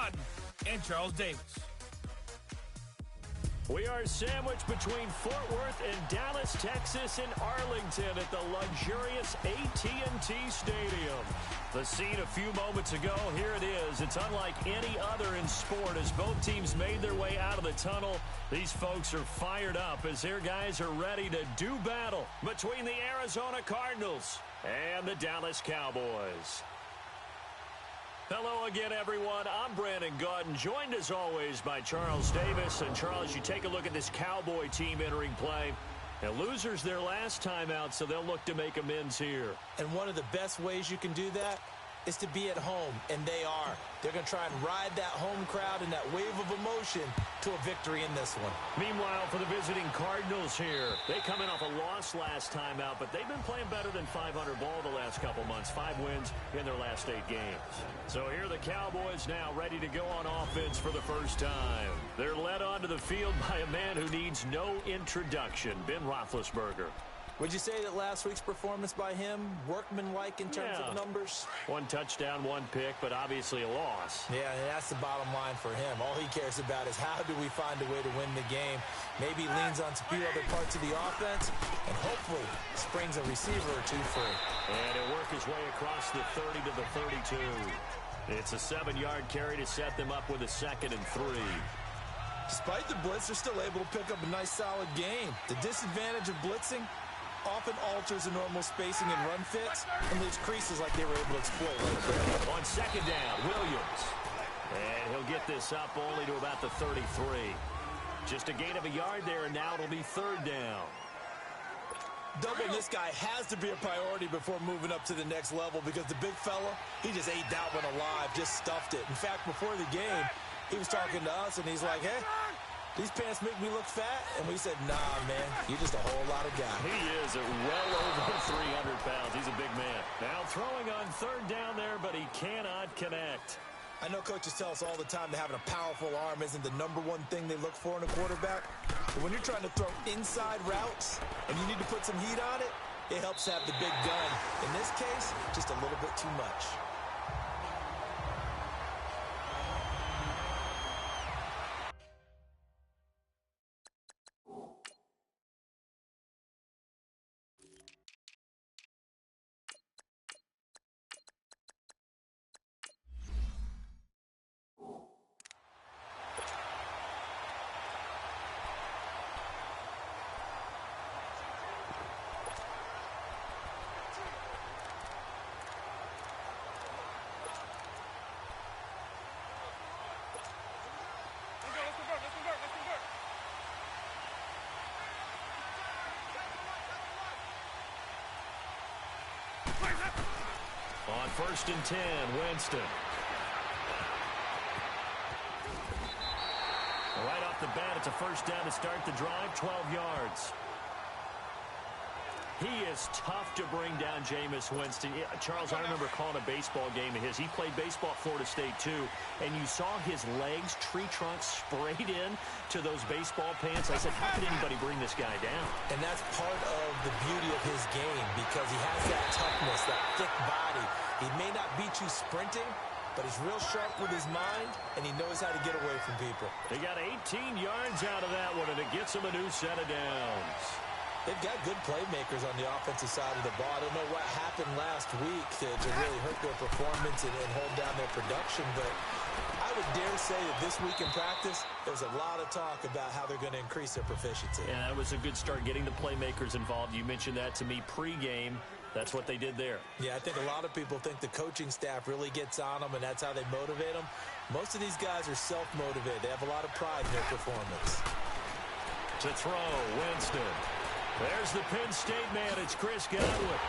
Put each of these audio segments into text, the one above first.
Godden and Charles Davis. We are sandwiched between Fort Worth and Dallas, Texas, and Arlington at the luxurious AT&T Stadium. The scene a few moments ago, here it is. It's unlike any other in sport as both teams made their way out of the tunnel. These folks are fired up as their guys are ready to do battle between the Arizona Cardinals and the Dallas Cowboys. Hello again, everyone. I'm Brandon Godden, joined as always by Charles Davis. And Charles, you take a look at this Cowboy team entering play. And losers their last time out, so they'll look to make amends here. And one of the best ways you can do that is to be at home, and they are. They're going to try and ride that home crowd and that wave of emotion to a victory in this one. Meanwhile, for the visiting Cardinals here, they come in off a loss last time out, but they've been playing better than 500 ball the last couple months. 5 wins in their last 8 games. So here are the Cowboys now ready to go on offense for the first time. They're led onto the field by a man who needs no introduction, Ben Roethlisberger. Would you say that last week's performance by him, workmanlike in terms of numbers? 1 touchdown, 1 pick, but obviously a loss. Yeah, and that's the bottom line for him. All he cares about is how do we find a way to win the game. Maybe leans on a few other parts of the offense, and hopefully springs a receiver or 2 free. And he'll work his way across the 30 to the 32. It's a 7-yard carry to set them up with a 2nd and 3. Despite the blitz, they're still able to pick up a nice, solid game. The disadvantage of blitzing often alters the normal spacing and run fits and leaves creases like they were able to exploit right there. On 2nd down, Williams. And he'll get this up only to about the 33. Just a gain of a yard there, and now it'll be 3rd down. Doubling this guy has to be a priority before moving up to the next level because the big fella, he just ate that one alive, just stuffed it. In fact, before the game, he was talking to us, and he's like, hey, these pants make me look fat? And we said, nah, man, you're just a whole lot of guy. He is at well over 300 pounds. He's a big man. Now throwing on 3rd down there, but he cannot connect. I know coaches tell us all the time that having a powerful arm isn't the #1 thing they look for in a quarterback. But when you're trying to throw inside routes and you need to put some heat on it, it helps have the big gun. In this case, just a little bit too much. On 1st and 10, Winston. Right off the bat, it's a 1st down to start the drive, 12 yards. He is tough to bring down, Jameis Winston. Charles, I remember calling a baseball game of his. He played baseball at Florida State, too, and you saw his legs, tree trunks sprayed in to those baseball pants. I said, how could anybody bring this guy down? And that's part of the beauty of his game because he has that toughness, that thick body. He may not beat you sprinting, but he's real sharp with his mind, and he knows how to get away from people. They got 18 yards out of that one, and it gets him a new set of downs. They've got good playmakers on the offensive side of the ball. I don't know what happened last week to really hurt their performance and hold down their production, but I would dare say that this week in practice, there's a lot of talk about how they're going to increase their proficiency. Yeah, that was a good start, getting the playmakers involved. You mentioned that to me pregame. That's what they did there. Yeah, I think a lot of people think the coaching staff really gets on them, and that's how they motivate them. Most of these guys are self-motivated. They have a lot of pride in their performance. To throw, Winston. There's the Penn State man. It's Chris Godwin.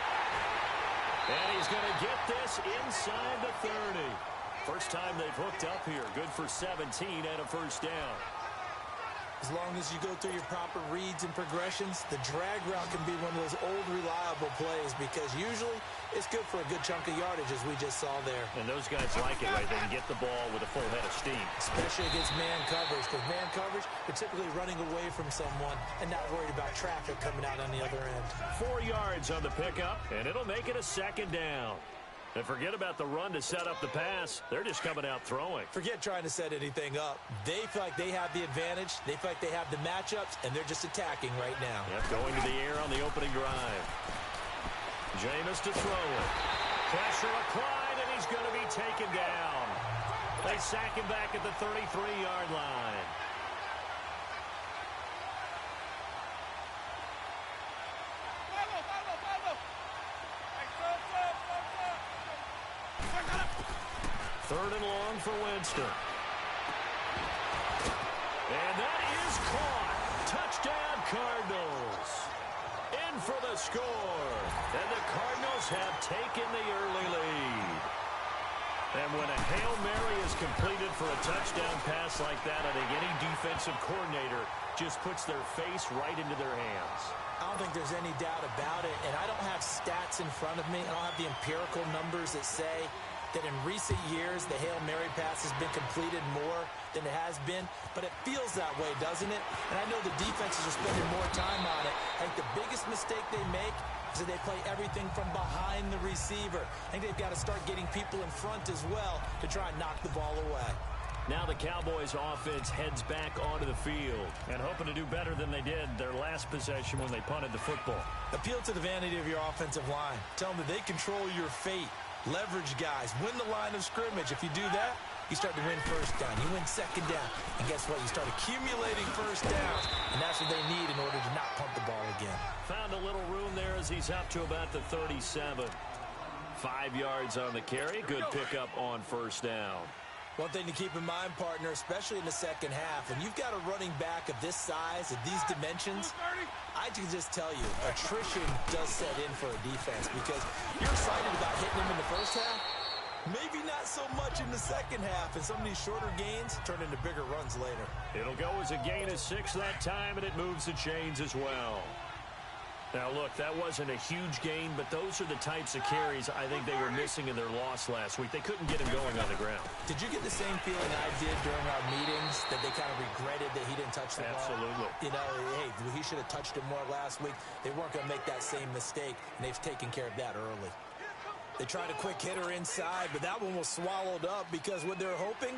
And he's going to get this inside the 30. First time they've hooked up here. Good for 17 and a 1st down. As long as you go through your proper reads and progressions, the drag route can be one of those old reliable plays because usually it's good for a good chunk of yardage as we just saw there. And those guys like it, right? They can get the ball with a full head of steam. Especially against man coverage because man coverage, you're typically running away from someone and not worried about traffic coming out on the other end. 4 yards on the pickup, and it'll make it a 2nd down. And forget about the run to set up the pass. They're just coming out throwing. Forget trying to set anything up. They feel like they have the advantage. They feel like they have the matchups, and they're just attacking right now. Yep, going to the air on the opening drive. Jameis to throw it. Pressure applied, and he's going to be taken down. They sack him back at the 33-yard line. Third and long for Winston. And that is caught. Touchdown, Cardinals. In for the score. And the Cardinals have taken the early lead. And when a Hail Mary is completed for a touchdown pass like that, I think any defensive coordinator just puts their face right into their hands. I don't think there's any doubt about it. And I don't have stats in front of me. I don't have the empirical numbers that say that in recent years, the Hail Mary pass has been completed more than it has been. But it feels that way, doesn't it? And I know the defenses are spending more time on it. I think the biggest mistake they make is that they play everything from behind the receiver. I think they've got to start getting people in front as well to try and knock the ball away. Now the Cowboys offense heads back onto the field and hoping to do better than they did their last possession when they punted the football. Appeal to the vanity of your offensive line. Tell them that they control your fate. Leverage guys. Win the line of scrimmage. If you do that, you start to win first down. You win second down. And guess what? You start accumulating first downs. And that's what they need in order to not punt the ball again. Found a little room there as he's up to about the 37. 5 yards on the carry. Good pickup on first down. One thing to keep in mind, partner, especially in the second half, when you've got a running back of this size, of these dimensions, I can just tell you, attrition does set in for a defense because you're excited about hitting him in the first half, maybe not so much in the second half, and some of these shorter gains turn into bigger runs later. It'll go as a gain of 6 that time, and it moves the chains as well. Now, look, that wasn't a huge gain, but those are the types of carries I think they were missing in their loss last week. They couldn't get him going on the ground. Did you get the same feeling I did during our meetings, that they kind of regretted that he didn't touch the ball? Absolutely. You know, hey, he should have touched it more last week. They weren't going to make that same mistake, and they've taken care of that early. They tried a quick hitter inside, but that one was swallowed up because what they're hoping,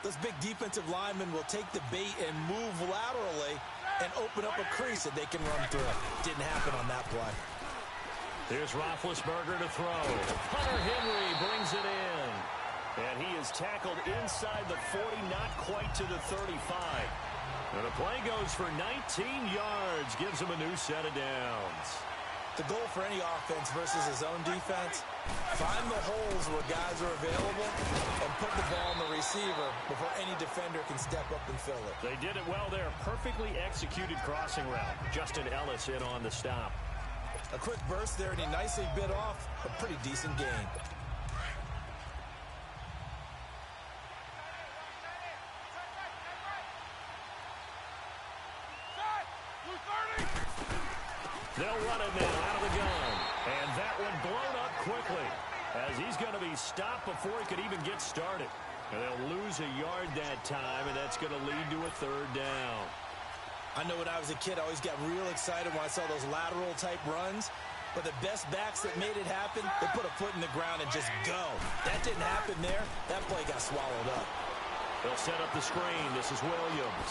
those big defensive linemen will take the bait and move laterally and open up a crease that they can run through. Didn't happen on that play. Here's Roethlisberger to throw. Hunter Henry brings it in. And he is tackled inside the 40, not quite to the 35. And the play goes for 19 yards, gives him a new set of downs. The goal for any offense versus his own defense, find the holes where guys are available and put the ball on the receiver before any defender can step up and fill it. They did it well there. Perfectly executed crossing route. Justin Ellis in on the stop. A quick burst there, and he nicely bit off a pretty decent gain. They'll run it now out of the gun. And that one blown up quickly as he's going to be stopped before he could even get started. And they'll lose a yard that time, and that's going to lead to a third down. I know when I was a kid, I always got real excited when I saw those lateral-type runs. But the best backs that made it happen, they put a foot in the ground and just go. That didn't happen there. That play got swallowed up. They'll set up the screen. This is Williams.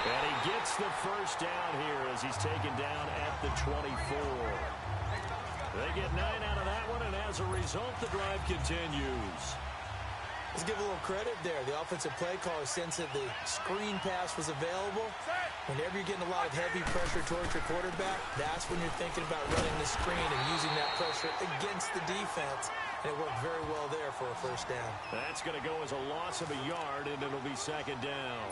And he gets the first down here as he's taken down at the 24. They get 9 out of that one, and as a result, the drive continues. Let's give a little credit there. The offensive play caller sensed that the screen pass was available. Whenever you're getting a lot of heavy pressure towards your quarterback, that's when you're thinking about running the screen and using that pressure against the defense. And it worked very well there for a first down. That's going to go as a loss of a yard, and it'll be second down.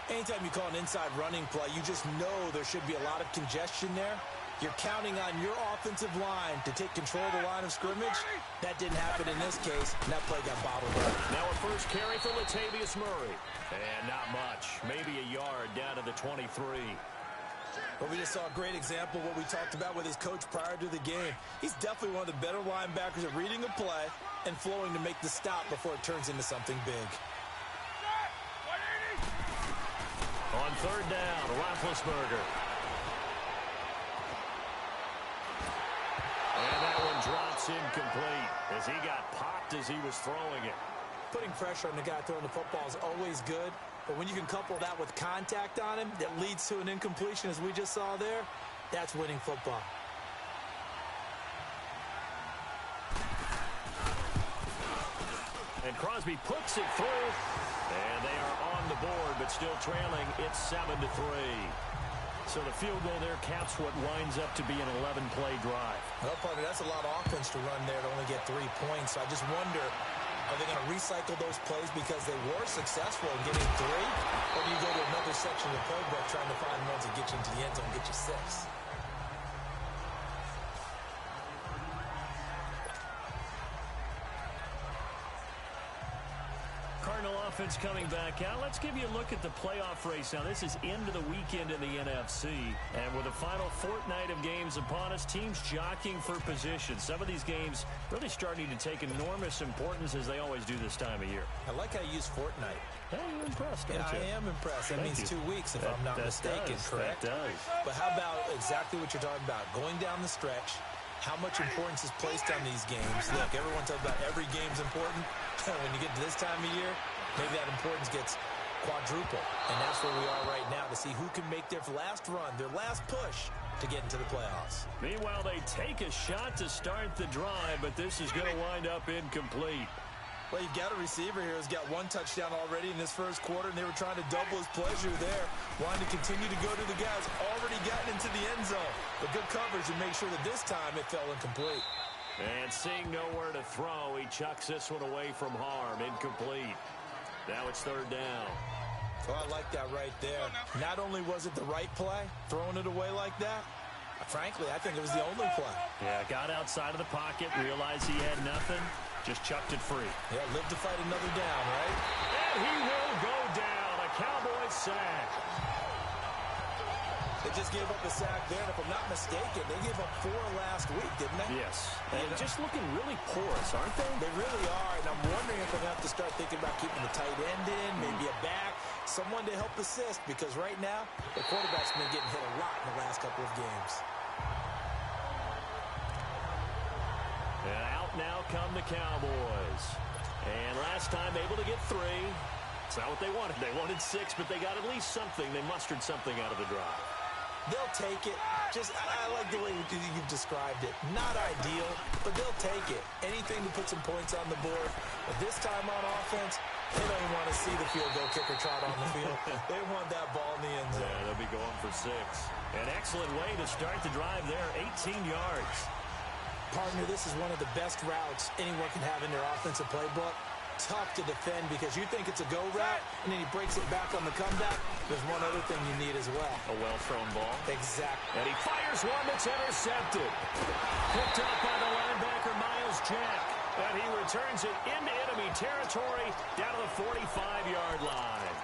Anytime you call an inside running play, you just know there should be a lot of congestion there. You're counting on your offensive line to take control of the line of scrimmage. That didn't happen in this case, and that play got bottled up. Now a first carry for Latavius Murray. And not much. Maybe a yard down to the 23. But we just saw a great example of what we talked about with his coach prior to the game. He's definitely one of the better linebackers at reading a play and flowing to make the stop before it turns into something big. On third down, Roethlisberger. And that one drops It's incomplete as he got popped as he was throwing it. Putting pressure on the guy throwing the football is always good, but when you can couple that with contact on him that leads to an incompletion, as we just saw there, that's winning football. And Crosby puts it through, and they are on the board, but still trailing. It's 7-3. So the field goal there caps what winds up to be an 11-play drive. Well, partner, that's a lot of offense to run there to only get 3 points. So I just wonder, are they going to recycle those plays because they were successful in getting 3? Or do you go to another section of the playbook trying to find ones that get you into the end zone and get you 6? Cardinal offense coming back out. Let's give you a look at the playoff race. Now, this is into the weekend in the NFC. And with the final fortnight of games upon us, teams jockeying for position. Some of these games really starting to take enormous importance as they always do this time of year. I like how you use fortnight. Hey, you're impressed, don't you? I am impressed. That means 2 weeks, if I'm not mistaken, correct? That does. But how about exactly what you're talking about? Going down the stretch, how much importance is placed on these games. Look, everyone talks about every game's important. When you get to this time of year, maybe that importance gets quadruple. And that's where we are right now to see who can make their last run, their last push to get into the playoffs. Meanwhile, they take a shot to start the drive, but this is going to wind up incomplete. Well, you've got a receiver here who's got 1 touchdown already in this first quarter, and they were trying to double his pleasure there, wanting to continue to go to the guys already gotten into the end zone. But good coverage to make sure that this time it fell incomplete. And seeing nowhere to throw, he chucks this one away from harm. Incomplete. Now it's 3rd down. Well, I like that right there. Not only was it the right play, throwing it away like that, frankly, I think it was the only play. Yeah, got outside of the pocket, realized he had nothing, just chucked it free. Yeah, live to fight another down, right? And he will go down. A Cowboys sack. They just gave up a sack there, and if I'm not mistaken, they gave up 4 last week, didn't they? Yes. And just looking really porous, aren't they? They really are, and I'm wondering if they're going to have to start thinking about keeping the tight end in, maybe a back, someone to help assist, because right now, the quarterback's been getting hit a lot in the last couple of games. And out now come the Cowboys. And last time able to get 3. It's not what they wanted. They wanted 6, but they got at least something. They mustered something out of the drive. They'll take it. I like the way you've described it. Not ideal, but they'll take it. Anything to put some points on the board. But this time on offense, they don't even want to see the field goal kicker trot on the field. They want that ball in the end zone. Yeah, they'll be going for 6. An excellent way to start the drive there, 18 yards. Partner, this is one of the best routes anyone can have in their offensive playbook. Tough to defend because you think it's a go route, and then he breaks it back on the comeback. There's one other thing you need as well. A well-thrown ball. Exactly. And he fires one that's intercepted. Picked up by the linebacker, Miles Jack. And he returns it into enemy territory down to the 45-yard line.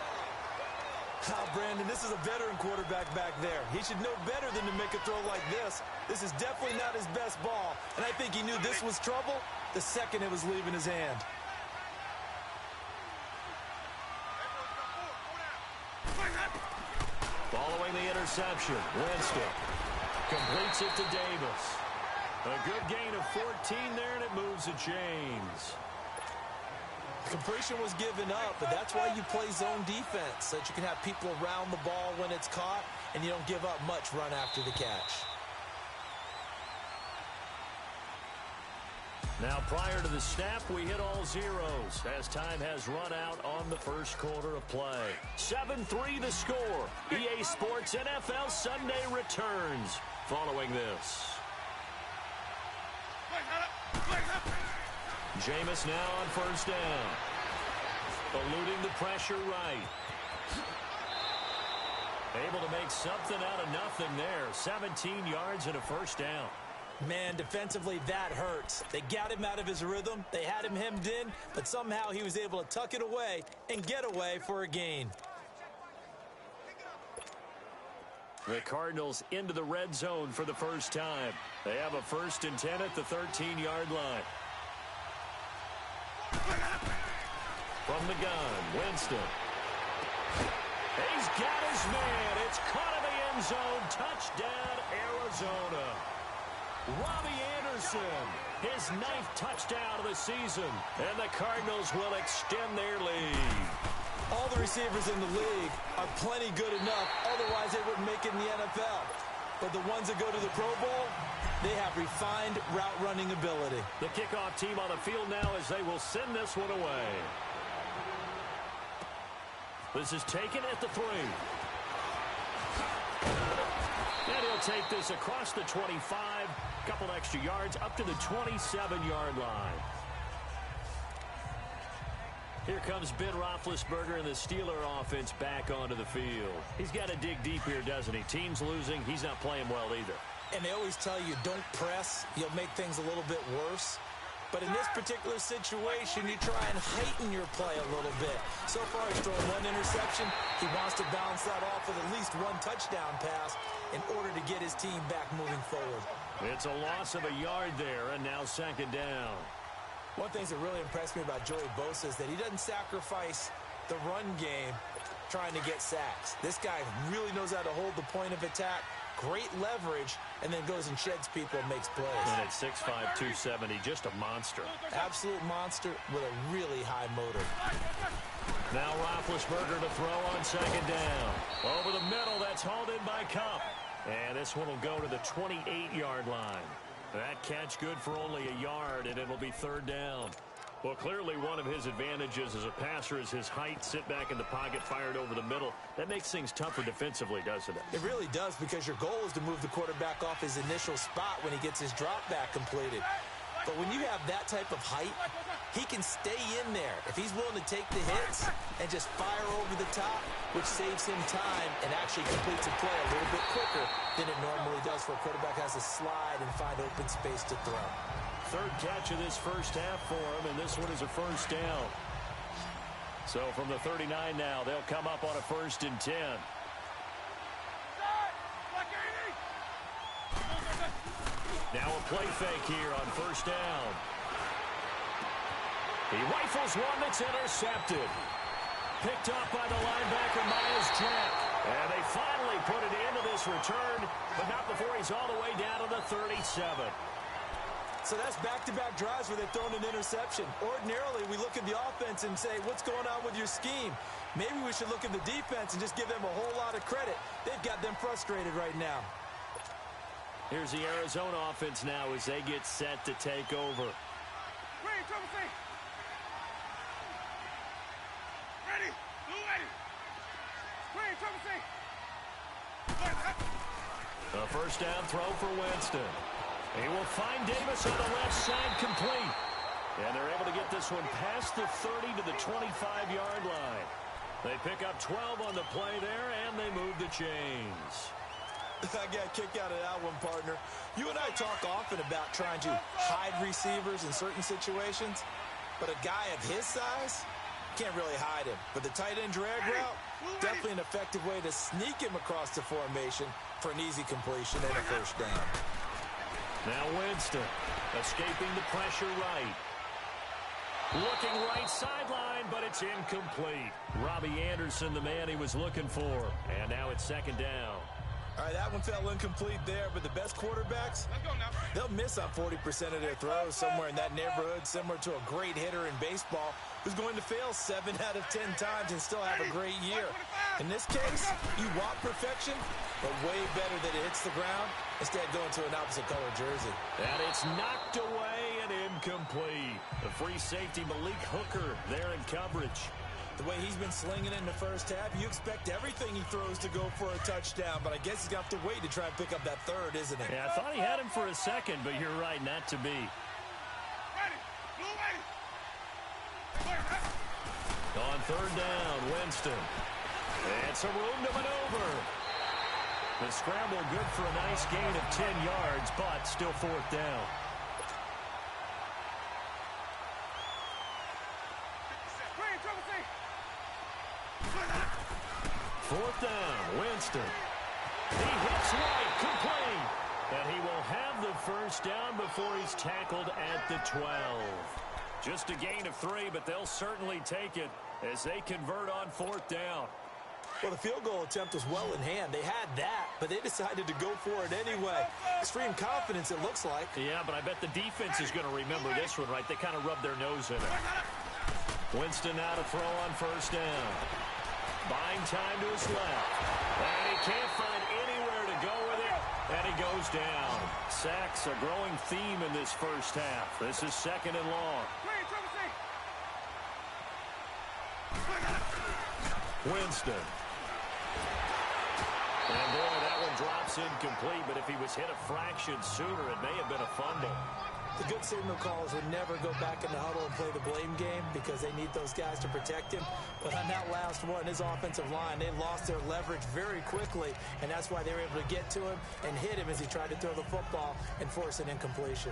Brandon, this is a veteran quarterback back there. He should know better than to make a throw like this. This is definitely not his best ball, and I think he knew this was trouble the second it was leaving his hand. Following the interception, Winston completes it to Davis. A good gain of 14 there, and it moves the chains. Completion was given up, but that's why you play zone defense, so that you can have people around the ball when it's caught, and you don't give up much run after the catch. Now, prior to the snap, we hit all zeros as time has run out on the first quarter of play. 7-3 the score. EA Sports NFL Sunday returns following this. Jameis now on first down. Eluding the pressure right. Able to make something out of nothing there. 17 yards and a first down. Man, defensively, that hurts. They got him out of his rhythm. They had him hemmed in, but somehow he was able to tuck it away and get away for a gain. The Cardinals into the red zone for the first time. They have a 1st and 10 at the 13-yard line. From the gun, Winston. He's got his man. It's caught in the end zone. Touchdown, Arizona. Robbie Anderson, his 9th touchdown of the season, and the Cardinals will extend their lead. All the receivers in the league are plenty good enough, otherwise they wouldn't make it in the NFL. But the ones that go to the Pro Bowl, they have refined route running ability. The kickoff team on the field now as they will send this one away. This is taken at the 3. And he'll take this across the 25, couple extra yards up to the 27-yard line. Here comes Ben Roethlisberger and the Steeler offense back onto the field. He's got to dig deep here, doesn't he? Team's losing. He's not playing well either. And they always tell you, don't press. You'll make things a little bit worse. But in this particular situation, you try and heighten your play a little bit. So far, he's thrown 1 interception. He wants to bounce that off with at least 1 touchdown pass in order to get his team back moving forward. It's a loss of a yard there, and now 2nd down. One thing that really impressed me about Joey Bosa is that he doesn't sacrifice the run game trying to get sacks. This guy really knows how to hold the point of attack, great leverage, and then goes and sheds people and makes plays. And at 6'5", 270, just a monster. Absolute monster with a really high motor. Now Roethlisberger to throw on 2nd down. Over the middle, that's hauled in by Kupp. And this one will go to the 28-yard line. That catch good for only a yard, and it'll be 3rd down. Well, clearly one of his advantages as a passer is his height, sit back in the pocket, fired over the middle. That makes things tougher defensively, doesn't it? It really does, because your goal is to move the quarterback off his initial spot when he gets his drop back completed. But when you have that type of height, he can stay in there if he's willing to take the hits and just fire over the top, which saves him time and actually completes a play a little bit quicker than it normally does for a quarterback has to slide and find open space to throw. 3rd catch of this first half for him, and this one is a 1st down. So from the 39 now, they'll come up on a 1st and 10. Now a play fake here on 1st down. He rifles one that's intercepted. Picked up by the linebacker, Myles Jack. And they finally put it into this return, but not before he's all the way down to the 37. So that's back-to-back drives where they've thrown an interception. Ordinarily, we look at the offense and say, what's going on with your scheme? Maybe we should look at the defense and just give them a whole lot of credit. They've got them frustrated right now. Here's the Arizona offense now as they get set to take over. A 1st down throw for Winston. He will find Davis on the left side complete. And they're able to get this one past the 30 to the 25-yard line. They pick up 12 on the play there, and they move the chains. I got a kick out of that one, partner. You and I talk often about trying to hide receivers in certain situations, but a guy of his size can't really hide him. But the tight end drag route, definitely an effective way to sneak him across the formation for an easy completion and a 1st down. Now Winston escaping the pressure right. Looking right sideline, but it's incomplete. Robbie Anderson, the man he was looking for. And now it's 2nd down. All right, that one fell incomplete there, but the best quarterbacks, they'll miss on 40% of their throws, somewhere in that neighborhood, similar to a great hitter in baseball who's going to fail 7 out of 10 times and still have a great year. In this case, you want perfection, but way better that it hits the ground instead of going to an opposite color jersey. And it's knocked away and incomplete. The free safety, Malik Hooker, there in coverage. The way he's been slinging in the first half, you expect everything he throws to go for a touchdown, but I guess he's got to wait to try and pick up that 3rd, isn't it? Yeah, I thought he had him for a second, but you're right, not to be. On 3rd down, Winston. And some room to maneuver. The scramble good for a nice gain of 10 yards, but still 4th down. 4th down, Winston. He hits right, complete. And he will have the 1st down before he's tackled at the 12. Just a gain of 3, but they'll certainly take it as they convert on 4th down. Well, the field goal attempt was well in hand. They had that, but they decided to go for it anyway. Extreme confidence, it looks like. Yeah, but I bet the defense is going to remember this one, right? They kind of rubbed their nose in it. Winston now to throw on first down. Buying time to his left. And he can't find anywhere to go with it. And he goes down. Sacks a growing theme in this first half. This is second and long. Winston. And boy, that one drops incomplete, but if he was hit a fraction sooner, it may have been a fumble. The good signal callers would never go back in the huddle and play the blame game because they need those guys to protect him. But on that last one, his offensive line, they lost their leverage very quickly, and that's why they were able to get to him and hit him as he tried to throw the football and force an incompletion.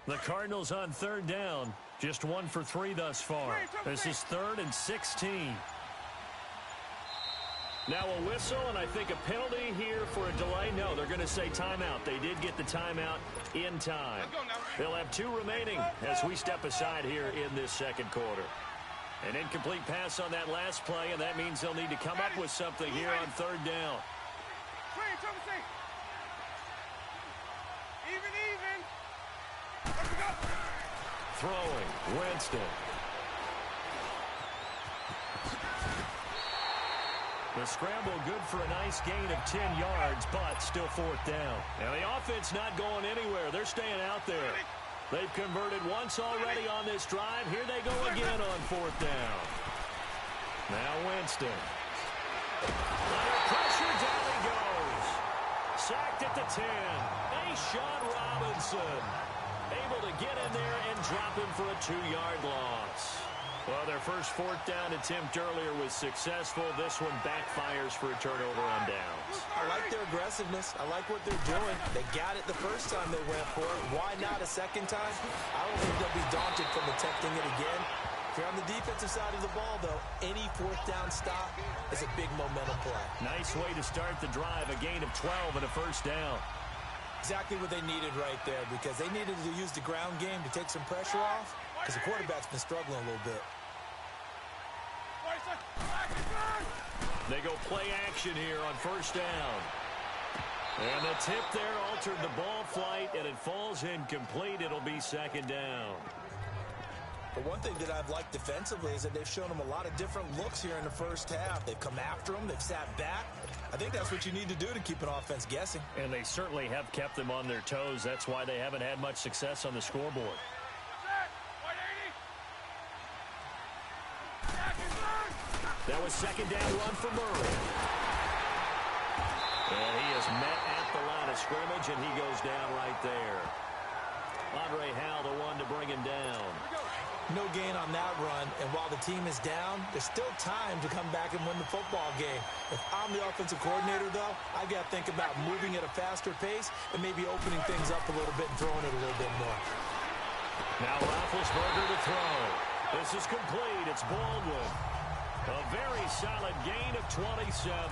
The Cardinals on third down. Just 1 for 3 thus far. This is 3rd and 16. Now a whistle, and I think a penalty here for a delay. No, they're going to say timeout. They did get the timeout in time. They'll have 2 remaining as we step aside here in this second quarter. An incomplete pass on that last play, and that means they'll need to come up with something here on third down. Throwing, Winston. The scramble good for a nice gain of 10 yards, but still 4th down. And the offense not going anywhere. They're staying out there. They've converted once already on this drive. Here they go again on 4th down. Now Winston. Under pressure, down he goes. Sacked at the 10. Sean Robinson able to get in there and drop him for a 2-yard loss. Well, their first 4th down attempt earlier was successful. This one backfires for a turnover on downs. I like their aggressiveness. I like what they're doing. They got it the first time they went for it. Why not a second time? I don't think they'll be daunted from attempting it again. If you're on the defensive side of the ball, though, any 4th down stop is a big momentum play. Nice way to start the drive, a gain of 12 and a first down. Exactly what they needed right there, because they needed to use the ground game to take some pressure off, because the quarterback's been struggling a little bit. They go play action here on first down. And the tip there altered the ball flight, and it falls incomplete. It'll be second down. But one thing that I've liked defensively is that they've shown them a lot of different looks here in the first half. They've come after them. They've sat back. I think that's what you need to do to keep an offense guessing. And they certainly have kept them on their toes. That's why they haven't had much success on the scoreboard. That was second down run for Murray. And he is met at the line of scrimmage, and he goes down right there. Andre Howell, the one to bring him down. No gain on that run, and while the team is down, there's still time to come back and win the football game. If I'm the offensive coordinator, though, I've got to think about moving at a faster pace and maybe opening things up a little bit and throwing it a little bit more. Now Roethlisberger to throw. This is complete. It's Baldwin. A very solid gain of 27.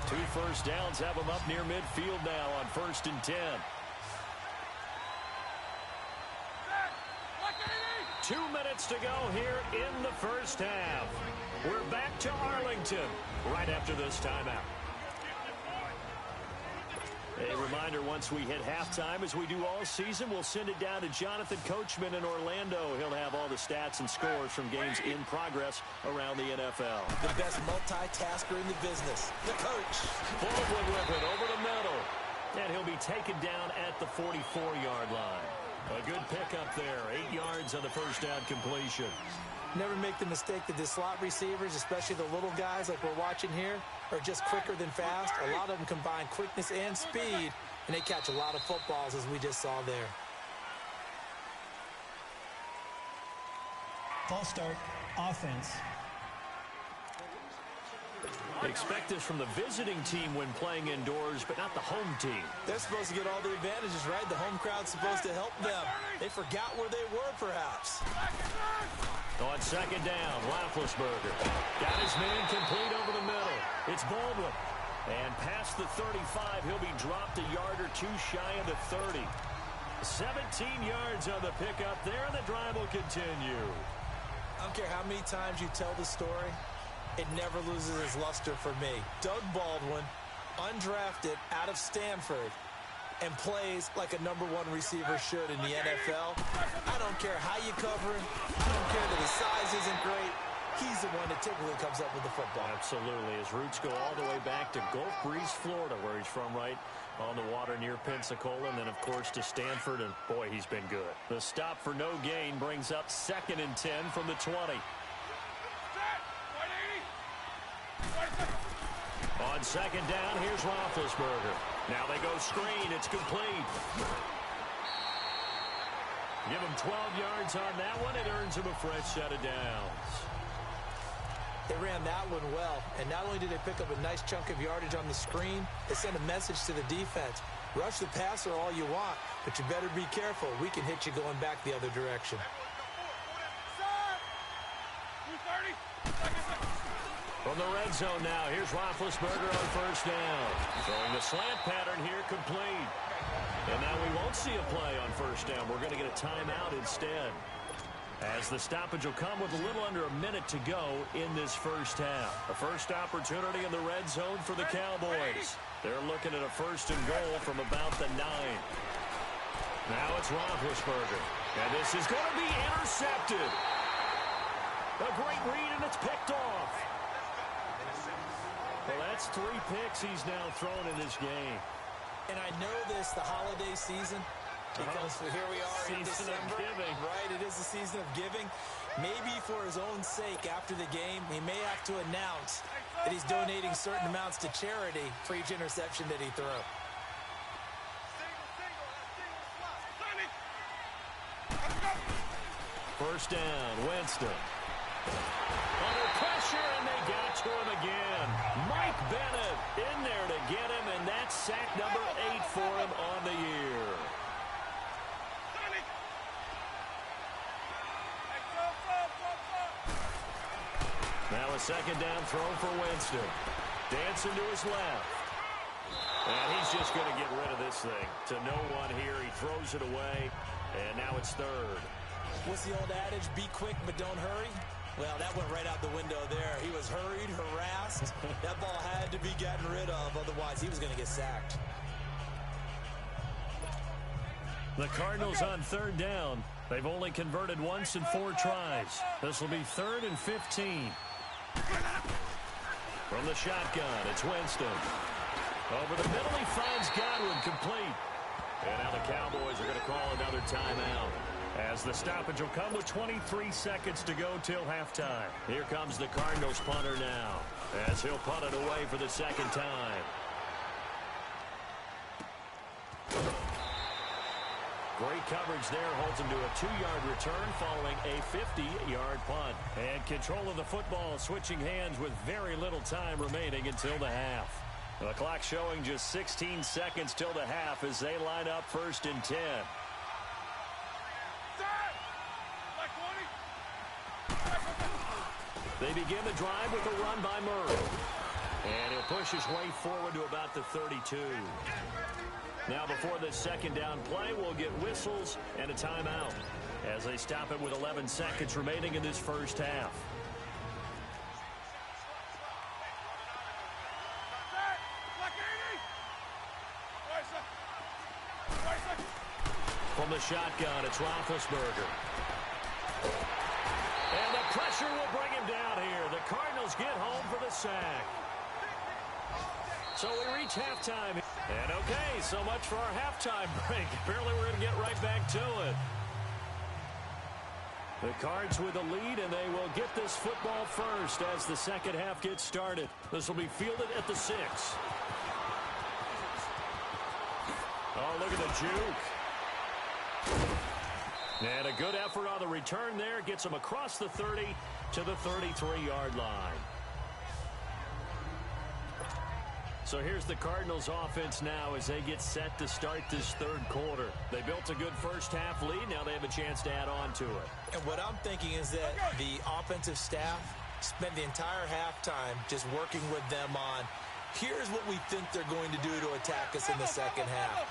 2 first downs have him up near midfield now on 1st and 10. 2 minutes to go here in the first half. We're back to Arlington right after this timeout. A reminder, once we hit halftime, as we do all season, we'll send it down to Jonathan Coachman in Orlando. He'll have all the stats and scores from games in progress around the NFL. The best multitasker in the business, the coach. Baldwin with it over the middle. And he'll be taken down at the 44-yard line. A good pickup there, 8 yards on the first down completion. Never make the mistake that the slot receivers, especially the little guys like we're watching here, are just quicker than fast. A lot of them combine quickness and speed, and they catch a lot of footballs, as we just saw there. False start, offense. Expect this from the visiting team when playing indoors, but not the home team. They're supposed to get all the advantages, right? The home crowd's supposed to help them. They forgot where they were, perhaps. On second down, Roethlisberger got his man complete over the middle. It's Baldwin. And past the 35, he'll be dropped a yard or two shy of the 30. 17 yards on the pickup there, and the drive will continue. I don't care how many times you tell the story, it never loses its luster for me. Doug Baldwin, undrafted out of Stanford, and plays like a #1 receiver should in the NFL. I don't care how you cover him. I don't care that his size isn't great. He's the one that typically comes up with the football. Absolutely. His roots go all the way back to Gulf Breeze, Florida, where he's from, right on the water near Pensacola, and then, of course, to Stanford, and, boy, he's been good. The stop for no gain brings up 2nd and 10 from the 20. On second down, here's Roethlisberger. Now they go screen. It's complete. Give him 12 yards on that one. It earns him a fresh set of downs. They ran that one well, and not only did they pick up a nice chunk of yardage on the screen, they sent a message to the defense. Rush the passer all you want, but you better be careful. We can hit you going back the other direction. From the red zone now, here's Roethlisberger on first down. Throwing the slant pattern here, complete. And now we won't see a play on first down. We're going to get a timeout instead, as the stoppage will come with a little under a minute to go in this first half. A first opportunity in the red zone for the Cowboys. They're looking at a 1st and goal from about the 9. Now it's Roethlisberger. And this is going to be intercepted. A great read, and it's picked off. Well, that's 3 picks he's now thrown in this game. And I know this, the holiday season, because here we are in December. Giving. Right, it is the season of giving. Maybe for his own sake after the game, he may have to announce that he's donating certain amounts to charity for each interception that he threw. First down, Winston. Under pressure, and they got to him again. Mike Bennett in there to get him, and that's sack number 8 for him on the year. Now a second down throw for Winston. Dancing to his left. And he's just going to get rid of this thing. To no one here. He throws it away, and now it's 3rd. What's the old adage? Be quick, but don't hurry. Well, that went right out the window there. He was hurried, harassed. That ball had to be gotten rid of, otherwise he was going to get sacked. The Cardinals on 3rd down. They've only converted once in 4 tries. This will be 3rd and 15. From the shotgun, it's Winston. Over the middle, he finds Godwin, complete. And now the Cowboys are going to call another timeout, as the stoppage will come with 23 seconds to go till halftime. Here comes the Cardinals punter now, as he'll punt it away for the 2nd time. Great coverage there, holds him to a 2-yard return following a 50-yard punt. And control of the football switching hands with very little time remaining until the half. The clock showing just 16 seconds till the half as they line up 1st and 10. They begin the drive with a run by Murray. And he'll push his way forward to about the 32. Now before this 2nd down play, we'll get whistles and a timeout, as they stop it with 11 seconds remaining in this first half. From the shotgun, it's Roethlisberger. And the pressure will bring him down here. The Cardinals get home for the sack. So we reach halftime. And okay, so much for our halftime break. Apparently we're going to get right back to it. The Cards with the lead, and they will get this football first as the 2nd half gets started. This will be fielded at the 6. Oh, look at the juke. And a good effort on the return there. Gets him across the 30 to the 33-yard line. So here's the Cardinals offense now as they get set to start this third quarter. They built a good first half lead. Now they have a chance to add on to it. And what I'm thinking is that the offensive staff spent the entire halftime just working with them on, here's what we think they're going to do to attack us in the second half.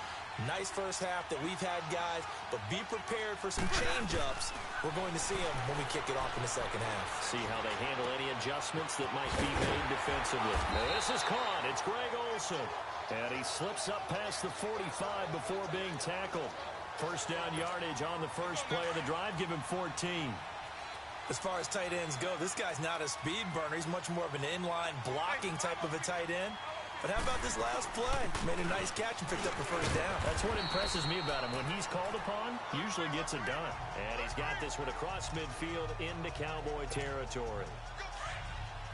Nice first half that we've had, guys, but be prepared for some change-ups. We're going to see them when we kick it off in the second half. See how they handle any adjustments that might be made defensively. Now this is caught. It's Greg Olsen. And he slips up past the 45 before being tackled. First down yardage on the first play of the drive. Give him 14. As far as tight ends go, this guy's not a speed burner. He's much more of an inline blocking type of a tight end. But how about this last play? Made a nice catch and picked up a first down. That's what impresses me about him. When he's called upon, usually gets it done. And he's got this one across midfield into Cowboy territory.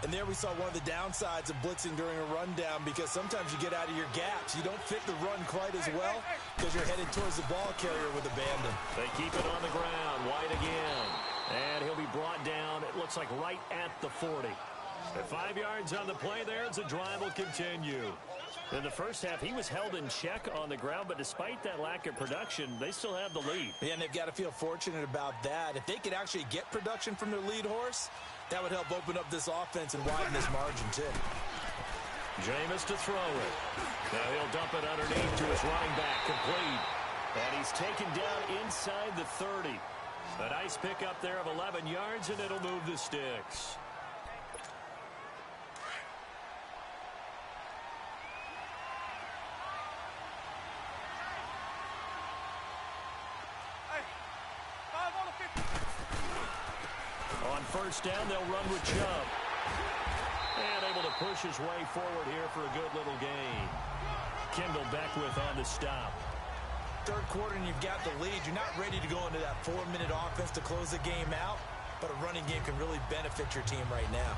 And there we saw one of the downsides of blitzing during a rundown, because sometimes you get out of your gaps. You don't fit the run quite as well because you're headed towards the ball carrier with abandon. They keep it on the ground. White again. And he'll be brought down, it looks like right at the 40. At 5 yards on the play there, as the drive will continue. In the first half, he was held in check on the ground, but despite that lack of production, they still have the lead. Yeah, and they've got to feel fortunate about that. If they could actually get production from their lead horse, that would help open up this offense and widen this margin, too. Jameis to throw it. Now he'll dump it underneath to his running back, complete. And he's taken down inside the 30. A nice pickup there of 11 yards, and it'll move the sticks. On first down, they'll run with Chubb. And able to push his way forward here for a good little gain. Kendall Beckwith on the stop. Third quarter and you've got the lead. You're not ready to go into that 4-minute offense to close the game out, but a running game can really benefit your team right now.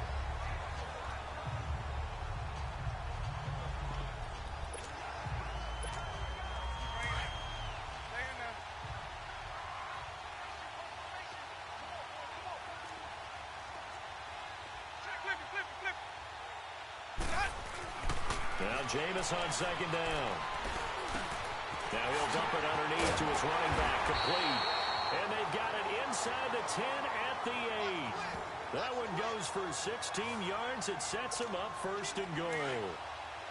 Now Jameis on second down. Now he'll dump it underneath to his running back, complete. And they've got it inside the 10 at the 8. That one goes for 16 yards. It sets him up first and goal.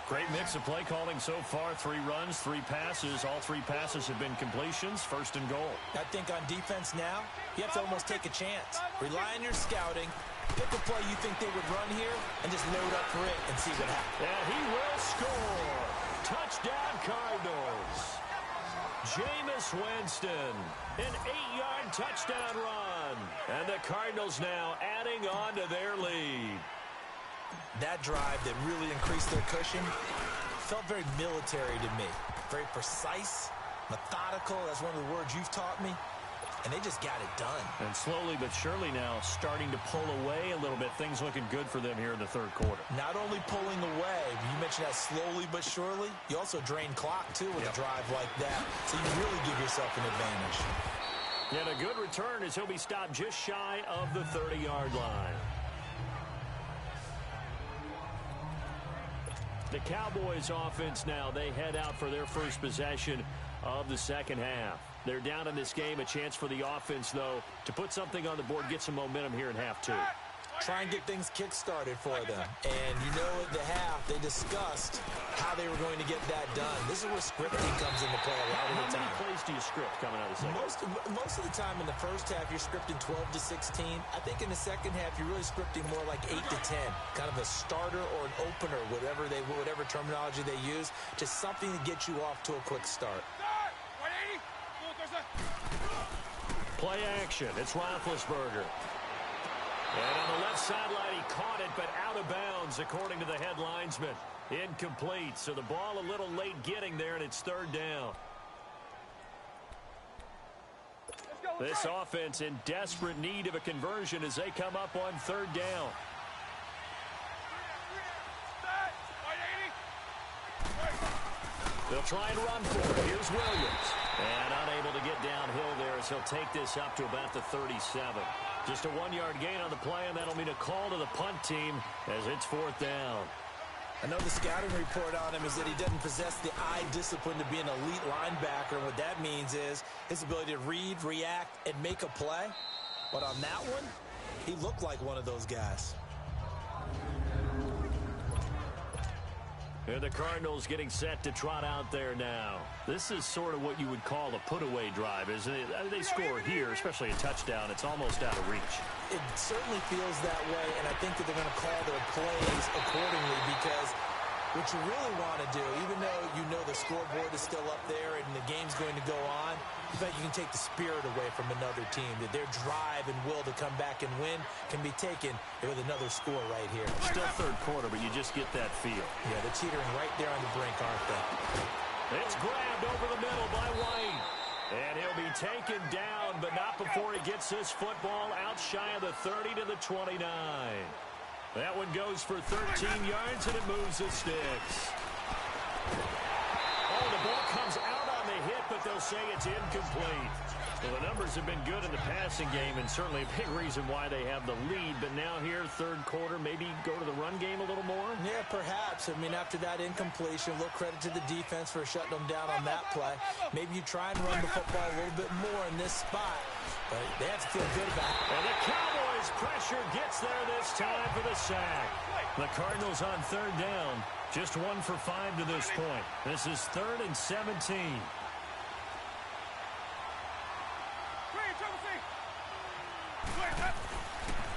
Great mix of play calling so far. 3 runs, 3 passes. All 3 passes have been completions. First and goal. I think on defense now, you have to almost take a chance. Rely on your scouting. Pick a play you think they would run here and just load up for it and see what happens. And he will score. Touchdown Cardinals. Jameis Winston, an 8-yard touchdown run. And the Cardinals now adding on to their lead. That drive that really increased their cushion felt very military to me. Very precise, methodical. That's one of the words you've taught me. And they just got it done. And slowly but surely now starting to pull away a little bit. Things looking good for them here in the third quarter. Not only pulling away, you mentioned that slowly but surely, you also drain clock, too, with a drive like that. So you really give yourself an advantage. And a good return as he'll be stopped just shy of the 30-yard line. The Cowboys offense now, they head out for their first possession of the second half. They're down in this game. A chance for the offense, though, to put something on the board, get some momentum here in half 2. Try and get things kick-started for them. And you know at the half, they discussed how they were going to get that done. This is where scripting comes into play a lot of the time. How many plays do you script coming out of the second? Most of the time in the first half, you're scripting 12 to 16. I think in the second half, you're really scripting more like 8 to 10. Kind of a starter or an opener, whatever terminology they use. Just something to get you off to a quick start. Play action. It's Roethlisberger. And on the left sideline, he caught it, but out of bounds, according to the head linesman. Incomplete. So the ball a little late getting there, and it's third down. This offense in desperate need of a conversion as they come up on third down. They'll try and run for it. Here's Williams. And unable to get downhill there as he'll take this up to about the 37. Just a 1-yard gain on the play, and that'll mean a call to the punt team as it's fourth down. I know the scouting report on him is that he doesn't possess the eye discipline to be an elite linebacker. And what that means is his ability to read, react, and make a play. But on that one, he looked like one of those guys. And the Cardinals getting set to trot out there now. This is sort of what you would call a put-away drive, isn't it? They score here, especially a touchdown. It's almost out of reach. It certainly feels that way, and I think that they're going to call their plays accordingly because what you really want to do, even though you know the scoreboard is still up there and the game's going to go on, you bet you can take the spirit away from another team, that their drive and will to come back and win can be taken with another score right here. Still third quarter, but you just get that feel. Yeah, they're teetering right there on the brink, aren't they? It's grabbed over the middle by White. And he'll be taken down, but not before he gets this football out shy of the 30 to the 29. That one goes for 13 yards, and it moves the sticks. Oh, the ball comes out on the hit, but they'll say it's incomplete. Well, the numbers have been good in the passing game, and certainly a big reason why they have the lead. But now here, third quarter, maybe go to the run game a little more? Yeah, perhaps. I mean, after that incompletion, a little credit to the defense for shutting them down on that play. Maybe you try and run the football a little bit more in this spot. But they have to feel good about it. And the Cowboys' pressure gets there this time for the sack. The Cardinals on third down. Just 1 for 5 to this point. This is 3rd and 17.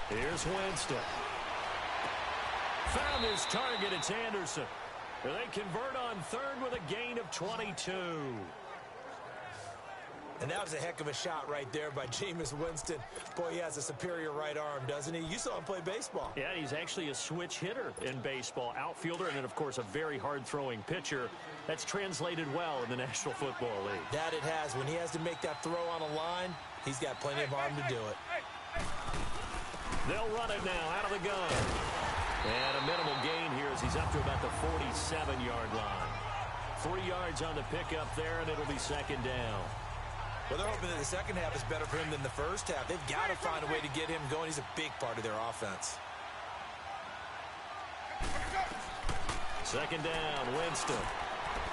Here's Winston. Found his target. It's Anderson. They convert on third with a gain of 22. And that was a heck of a shot right there by Jameis Winston. Boy, he has a superior right arm, doesn't he? You saw him play baseball. Yeah, he's actually a switch hitter in baseball. Outfielder and then, of course, a very hard-throwing pitcher. That's translated well in the National Football League. That it has. When he has to make that throw on a line, he's got plenty of arm to do it. They'll run it now out of the gun. And a minimal gain here as he's up to about the 47-yard line. 3 yards on the pickup there, and it'll be second down. Well, they're hoping that the second half is better for him than the first half. They've got to find a way to get him going. He's a big part of their offense. Second down, Winston.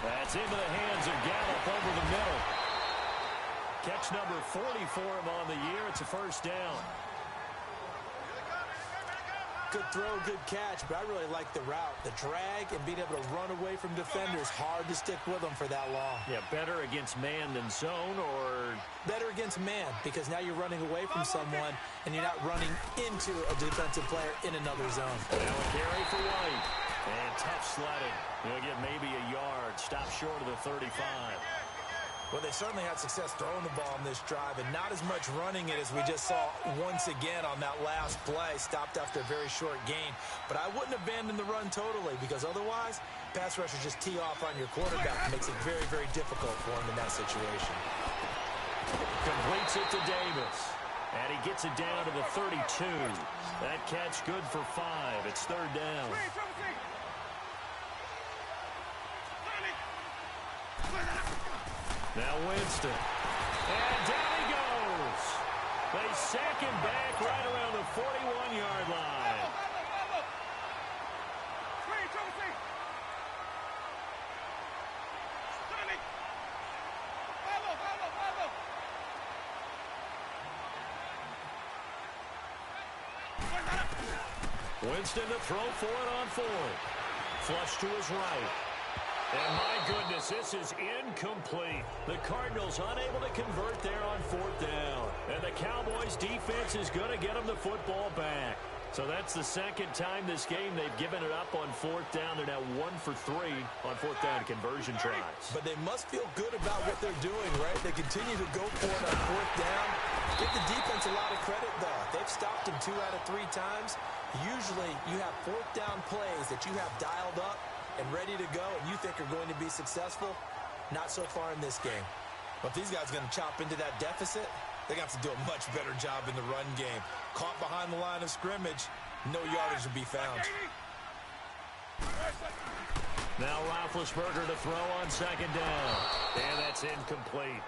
That's into the hands of Gallup over the middle. Catch number 40 for him on the year. It's a first down. Good throw, good catch, but I really like the route. The drag and being able to run away from defenders, hard to stick with them for that long. Yeah, better against man than zone, or? Better against man, because now you're running away from someone and you're not running into a defensive player in another zone. Now a carry for White. And tough sledding. He'll get maybe a yard. Stop short of the 35. Well, they certainly had success throwing the ball on this drive, and not as much running it as we just saw once again on that last play. Stopped after a very short gain. But I wouldn't abandon the run totally, because otherwise, pass rushers just tee off on your quarterback. It makes it very, very difficult for him in that situation. Completes it to Davis. And he gets it down to the 32. That catch good for 5. It's third down. Now Winston. And down he goes. They sack him back right around the 41-yard line. Winston to throw for it on 4. Flush to his right. And my goodness, this is incomplete. The Cardinals unable to convert there on 4th down. And the Cowboys defense is going to get them the football back. So that's the second time this game they've given it up on 4th down. They're now 1 for 3 on 4th down conversion tries. But they must feel good about what they're doing, right? They continue to go for it on 4th down. Give the defense a lot of credit, though. They've stopped him 2 out of 3 times. Usually you have 4th down plays that you have dialed up and ready to go, and you think are going to be successful. Not so far in this game. But if these guys are going to chop into that deficit, they're going to have to do a much better job in the run game. Caught behind the line of scrimmage, no yardage to be found. Now Roethlisberger to throw on second down. And that's incomplete.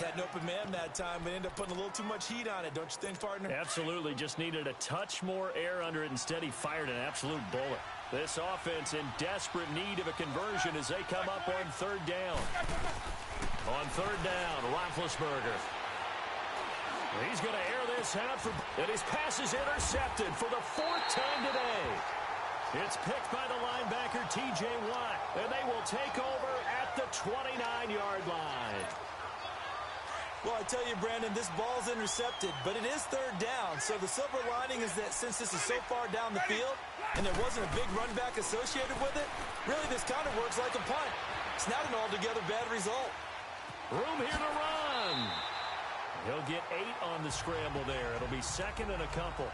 Had an open man that time, but ended up putting a little too much heat on it, don't you think, partner? Absolutely. Just needed a touch more air under it. Instead, he fired an absolute bullet. This offense in desperate need of a conversion as they come up on third down. On third down, Roethlisberger. He's going to air this out, and his pass is intercepted for the fourth time today. It's picked by the linebacker, T.J. Watt, and they will take over at the 29-yard line. Well, I tell you, Brandon, this ball's intercepted, but it is third down. So the silver lining is that since this is so far down the field and there wasn't a big run back associated with it, really this kind of works like a punt. It's not an altogether bad result. Room here to run. He'll get 8 on the scramble there. It'll be second and a couple.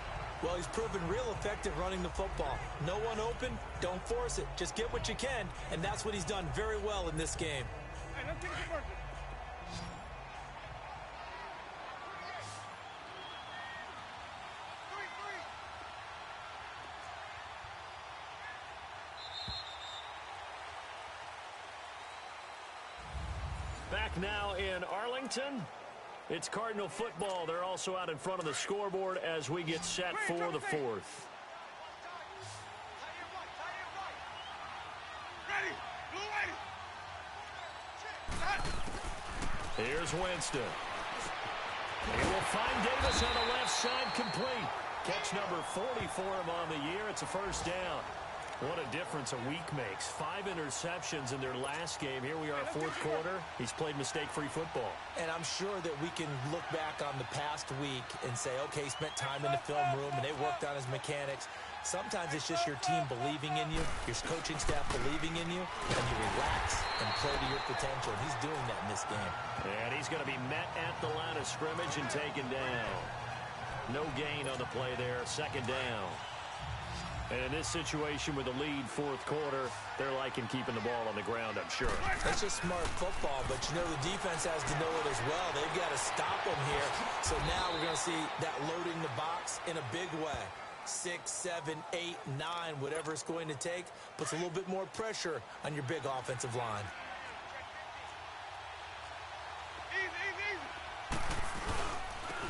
Well, he's proven real effective running the football. No one open, don't force it. Just get what you can, and that's what he's done very well in this game. Back now in Arlington. It's Cardinal football. They're also out in front of the scoreboard as we get set for the fourth. Here's Winston. He will find Davis on the left side, complete. Catch number 40 for him on the year. It's a first down. What a difference a week makes. 5 interceptions in their last game. Here we are, fourth quarter. He's played mistake-free football. And I'm sure that we can look back on the past week and say, okay, he spent time in the film room and they worked on his mechanics. Sometimes it's just your team believing in you, your coaching staff believing in you, and you relax and play to your potential. And he's doing that in this game. And he's going to be met at the line of scrimmage and taken down. No gain on the play there. Second down. And in this situation with the lead fourth quarter, they're liking keeping the ball on the ground, I'm sure. That's just smart football, but you know the defense has to know it as well. They've got to stop them here. So now we're going to see that loading the box in a big way. 6, 7, 8, 9, whatever it's going to take, puts a little bit more pressure on your big offensive line.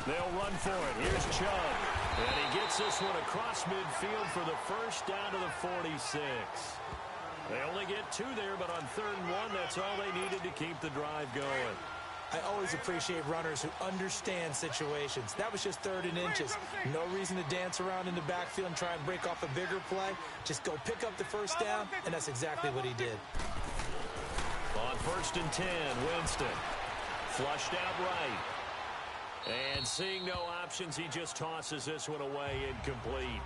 They'll run for it. Here's Chubb. And he gets this one across midfield for the first down to the 46. They only get 2 there, but on 3rd and 1, that's all they needed to keep the drive going. I always appreciate runners who understand situations. That was just 3rd and inches. No reason to dance around in the backfield and try and break off a bigger play. Just go pick up the first down, and that's exactly what he did. On 1st and 10, Winston. Flushed out right. And seeing no options, he just tosses this one away incomplete.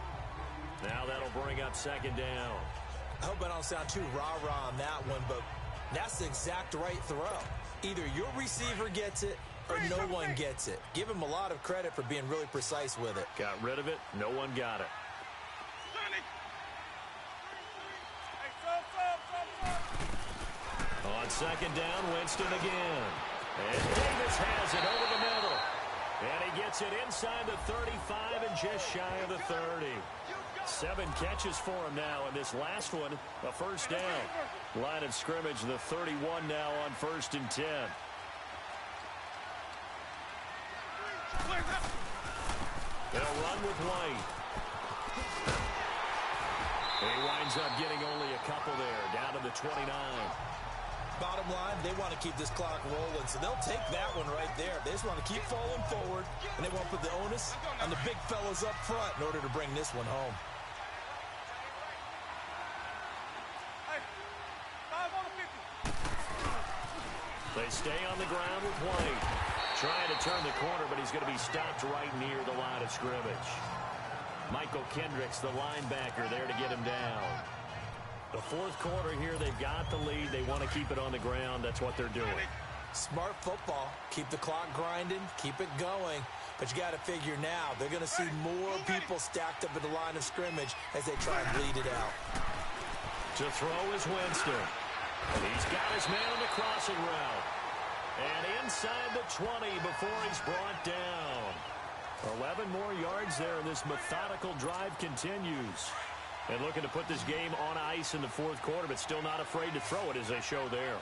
Now that'll bring up 2nd down. I hope I don't sound too rah-rah on that one, but that's the exact right throw. Either your receiver gets it or no one gets it. Give him a lot of credit for being really precise with it. Got rid of it. No one got it. On 2nd down, Winston again. And Davis has it over the middle. And he gets it inside the 35 and just shy of the 30. 7 catches for him now, and this last one, a first down. Line of scrimmage, the 31 now on 1st and 10. They'll run with White. He winds up getting only a couple there, down to the 29. Bottom line, they want to keep this clock rolling, so they'll take that one right there. They just want to keep falling forward, and they want to put the onus on the big fellas up front in order to bring this one home. They stay on the ground with White. Trying to turn the corner, but he's going to be stopped right near the line of scrimmage. Michael Kendricks, the linebacker, there to get him down. The fourth quarter here, they've got the lead. They want to keep it on the ground. That's what they're doing. Smart football. Keep the clock grinding. Keep it going. But you got to figure now, they're going to see more people stacked up at the line of scrimmage as they try and bleed it out. To throw is Winston. And he's got his man on the crossing route. And inside the 20 before he's brought down. 11 more yards there, and this methodical drive continues. And looking to put this game on ice in the fourth quarter, but still not afraid to throw it as they show there.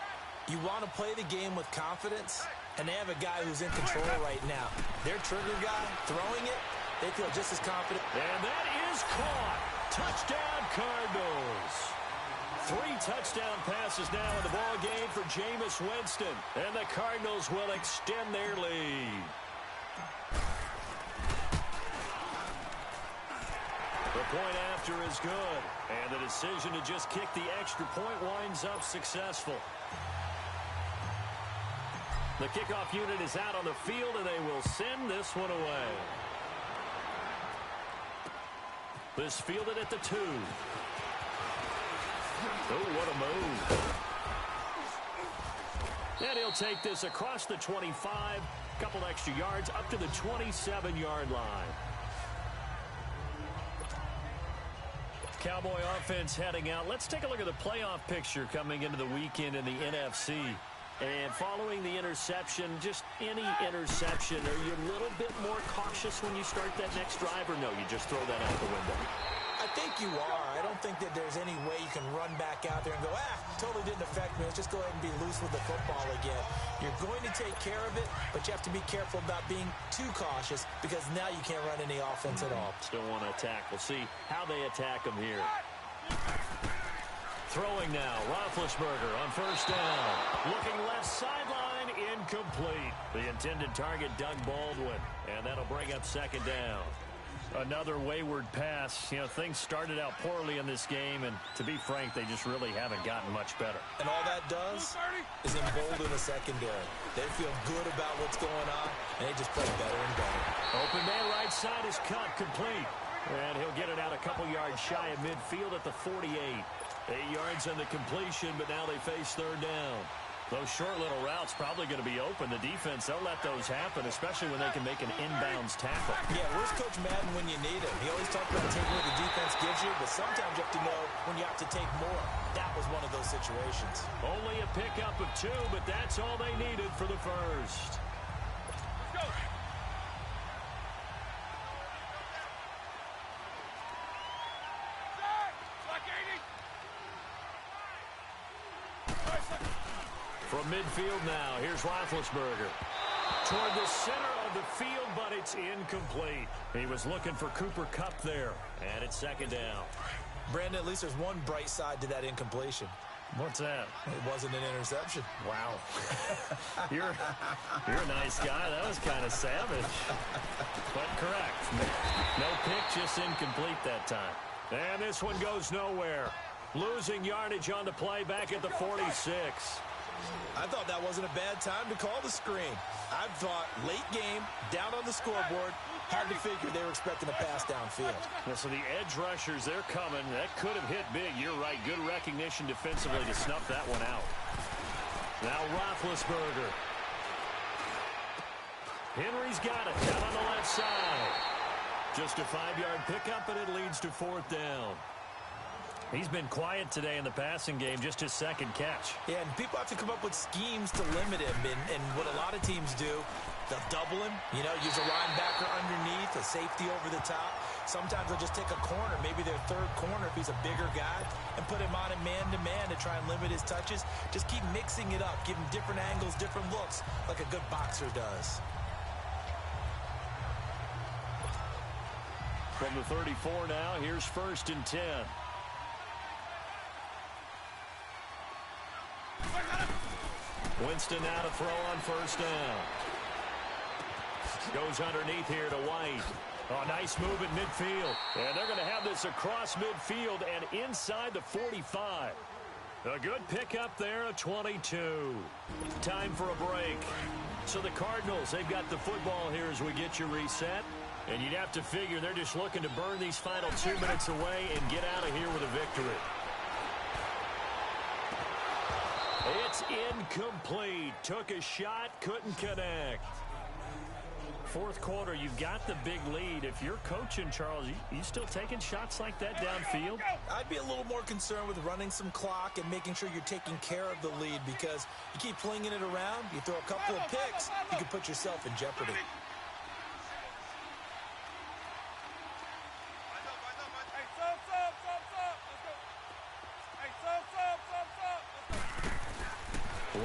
You want to play the game with confidence, and they have a guy who's in control right now. Their trigger guy throwing it, they feel just as confident. And that is caught. Touchdown, Cardinals. 3 touchdown passes now in the ball game for Jameis Winston. And the Cardinals will extend their lead. The point after is good. And the decision to just kick the extra point winds up successful. The kickoff unit is out on the field, and they will send this one away. This fielded at the 2. Oh, what a move. And he'll take this across the 25. Couple extra yards up to the 27-yard line. Cowboy offense heading out. Let's take a look at the playoff picture coming into the weekend in the NFC. And following the interception, just any interception, are you a little bit more cautious when you start that next drive, or no, you just throw that out the window? I think you are. I don't think that there's any way you can run back out there and go, totally didn't affect me. Let's just go ahead and be loose with the football again. You're going to take care of it, but you have to be careful about being too cautious because now you can't run any offense at all. Still want to attack. We'll see how they attack them here. Throwing now, Roethlisberger on first down. Looking left sideline, incomplete. The intended target, Doug Baldwin, and that'll bring up second down. Another wayward pass. You know, things started out poorly in this game, and to be frank, they just really haven't gotten much better. And all that does is embolden the secondary. They feel good about what's going on, and they just play better and better. Open man right side is cut, complete. And he'll get it out a couple yards shy of midfield at the 48. 8 yards on the completion, but now they face third down. Those short little routes probably going to be open. The defense, they'll let those happen, especially when they can make an inbounds tackle. Yeah, where's Coach Madden when you need him? He always talks about taking what the defense gives you, but sometimes you have to know when you have to take more. That was one of those situations. Only a pickup of 2, but that's all they needed for the first. Let's go. From midfield now, here's Roethlisberger. Toward the center of the field, but it's incomplete. He was looking for Cooper Kupp there, and it's second down. Brandon, at least there's one bright side to that incompletion. What's that? It wasn't an interception. Wow. You're a nice guy. That was kind of savage. But correct. No pick, just incomplete that time. And this one goes nowhere. Losing yardage on the play back at the 46. I thought that wasn't a bad time to call the screen. I thought late game, down on the scoreboard, had to figure they were expecting a pass downfield. Yeah, so the edge rushers, they're coming. That could have hit big. You're right. Good recognition defensively to snuff that one out. Now Roethlisberger. Henry's got it down on the left side. Just a 5-yard pickup, and it leads to fourth down. He's been quiet today in the passing game, just his second catch. Yeah, and people have to come up with schemes to limit him. And what a lot of teams do, they'll double him, use a linebacker underneath, a safety over the top. Sometimes they'll just take a corner, maybe their third corner if he's a bigger guy, and put him on a man-to-man to try and limit his touches. Just keep mixing it up, give him different angles, different looks, like a good boxer does. From the 34 now, here's first and 10. Winston now to throw on first down. Goes underneath here to White. Oh, nice move in midfield. And they're going to have this across midfield and inside the 45. A good pickup there, a 22. Time for a break. So the Cardinals, they've got the football here as we get you reset. And you'd have to figure they're just looking to burn these final 2 minutes away and get out of here with a victory. It's incomplete. Took a shot, couldn't connect. Fourth quarter, you've got the big lead. If you're coaching, Charles, you still taking shots like that downfield? I'd be a little more concerned with running some clock and making sure you're taking care of the lead, because you keep flinging it around, you throw a couple of picks, you can put yourself in jeopardy.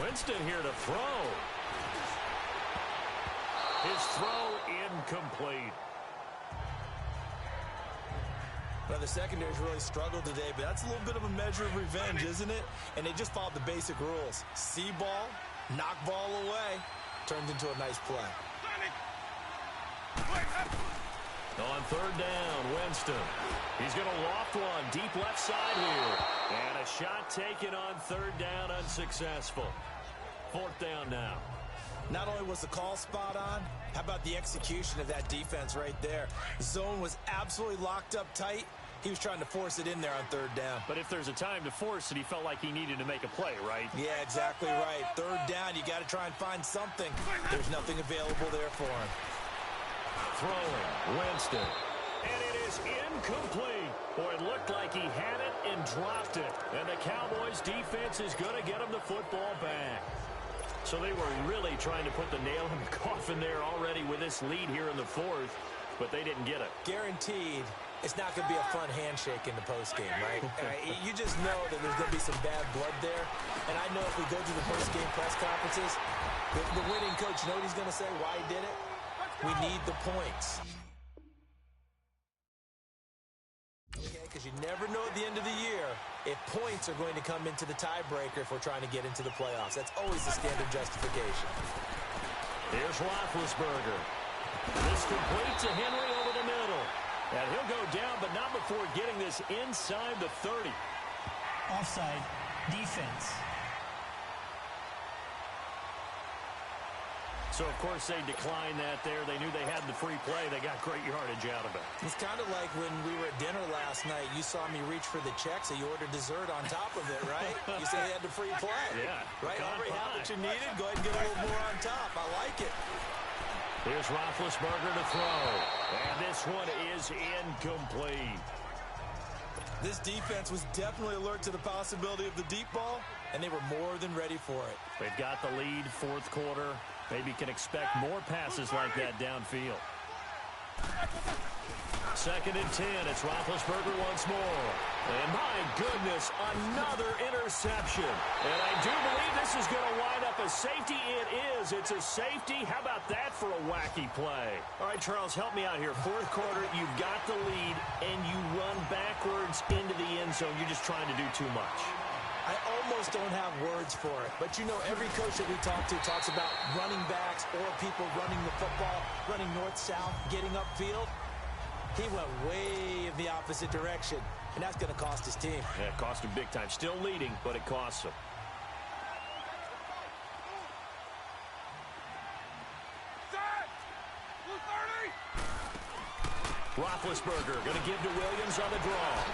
Winston here to throw. His throw incomplete. Well, the secondary's really struggled today, but that's a little bit of a measure of revenge, isn't it? And they just followed the basic rules. See ball, knock ball away, turned into a nice play. On third down, Winston. He's going to loft one deep left side here. And a shot taken on third down, unsuccessful. Fourth down now. Not only was the call spot on, how about the execution of that defense right there? The zone was absolutely locked up tight. He was trying to force it in there on third down. But if there's a time to force it, he felt like he needed to make a play, right? Yeah, exactly right. Third down, you got to try and find something. There's nothing available there for him. Throwing, Winston. And it is incomplete. Boy, it looked like he had it and dropped it. And the Cowboys' defense is going to get him the football back. So they were really trying to put the nail in the coffin there already with this lead here in the fourth, but they didn't get it. Guaranteed it's not going to be a fun handshake in the postgame, right? You just know that there's going to be some bad blood there. And I know if we go to the postgame press conferences, the winning coach, you know what he's going to say, why he did it? We need the points. Okay, because you never know at the end of the year if points are going to come into the tiebreaker if we're trying to get into the playoffs. That's always the standard justification. Here's Roethlisberger. This complete to Henry over the middle. And he'll go down, but not before getting this inside the 30. Offside. Defense. So, of course, they declined that there. They knew they had the free play. They got great yardage out of it. It's kind of like when we were at dinner last night. You saw me reach for the check, so you ordered dessert on top of it, right? You said they had the free play. Yeah. Right? Already had what you needed. Go ahead and get a little more on top. I like it. Here's Roethlisberger to throw. And this one is incomplete. This defense was definitely alert to the possibility of the deep ball, and they were more than ready for it. They've got the lead, fourth quarter. Maybe can expect more passes like that downfield. Second and 10. It's Roethlisberger once more. And my goodness, another interception. And I do believe this is going to wind up a safety. It is. It's a safety. How about that for a wacky play? All right, Charles, help me out here. Fourth quarter, you've got the lead, and you run backwards into the end zone. You're just trying to do too much. I almost don't have words for it. But, you know, every coach that we talk to talks about running backs or people running the football, running north-south, getting upfield. He went way in the opposite direction, and that's going to cost his team. Yeah, it cost him big time. Still leading, but it costs him. Roethlisberger going to give to Williams on the draw.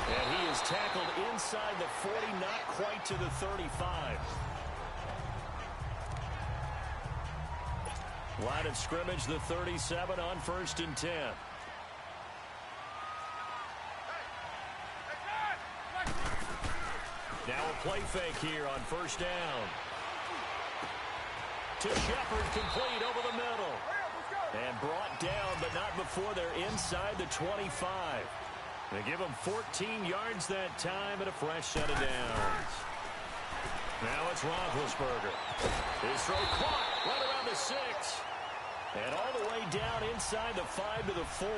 And he is tackled inside the 40, not quite to the 35. Line of scrimmage, the 37 on 1st and 10. Now a play fake here on first down. To Shepard, complete over the middle. And brought down, but not before they're inside the 25. They give him 14 yards that time and a fresh set of downs. Now it's Roethlisberger. His throw caught right around the 6. And all the way down inside the 5 to the 4.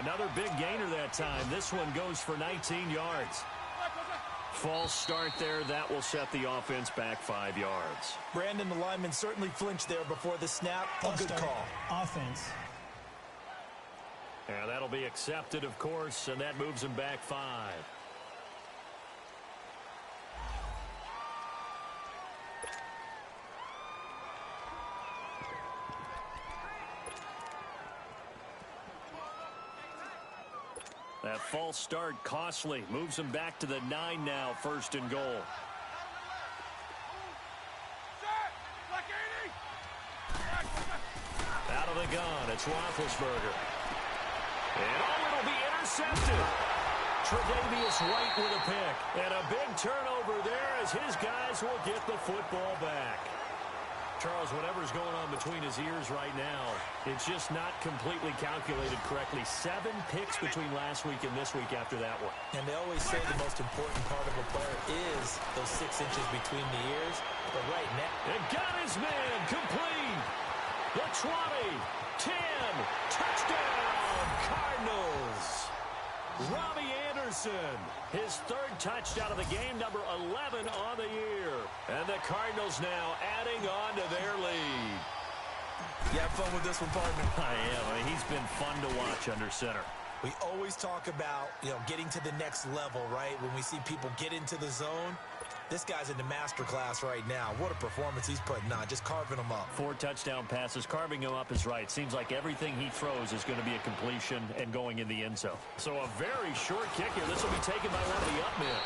Another big gainer that time. This one goes for 19 yards. False start there. That will set the offense back 5 yards. Brandon, the lineman, certainly flinched there before the snap. A good call. Offense. And that'll be accepted, of course, and that moves him back 5. That false start costly. Moves him back to the 9 now, 1st and goal. Out of the gun, it's Roethlisberger. And it'll be intercepted. Tre'Davious White with a pick. And a big turnover there as his guys will get the football back. Charles, whatever's going on between his ears right now, it's just not completely calculated correctly. 7 picks between last week and this week after that one. And they always say the most important part of a player is those 6 inches between the ears. But right now... And got his man complete. The 20, 10, touchdown, Cardinals. Robbie Anderson, his 3rd touchdown of the game, number 11 on the year. And the Cardinals now adding on to their lead. You have fun with this one, partner? I am. I mean, he's been fun to watch under center. We always talk about, getting to the next level, right? When we see people get into the zone, this guy's in the master class right now. What a performance he's putting on, just carving them up. 4 touchdown passes, carving him up is right. Seems like everything he throws is going to be a completion and going in the end zone. So a very short kick here. This will be taken by one of the up men.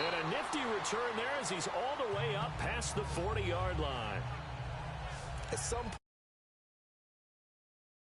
And a nifty return there as he's all the way up past the 40-yard line. At some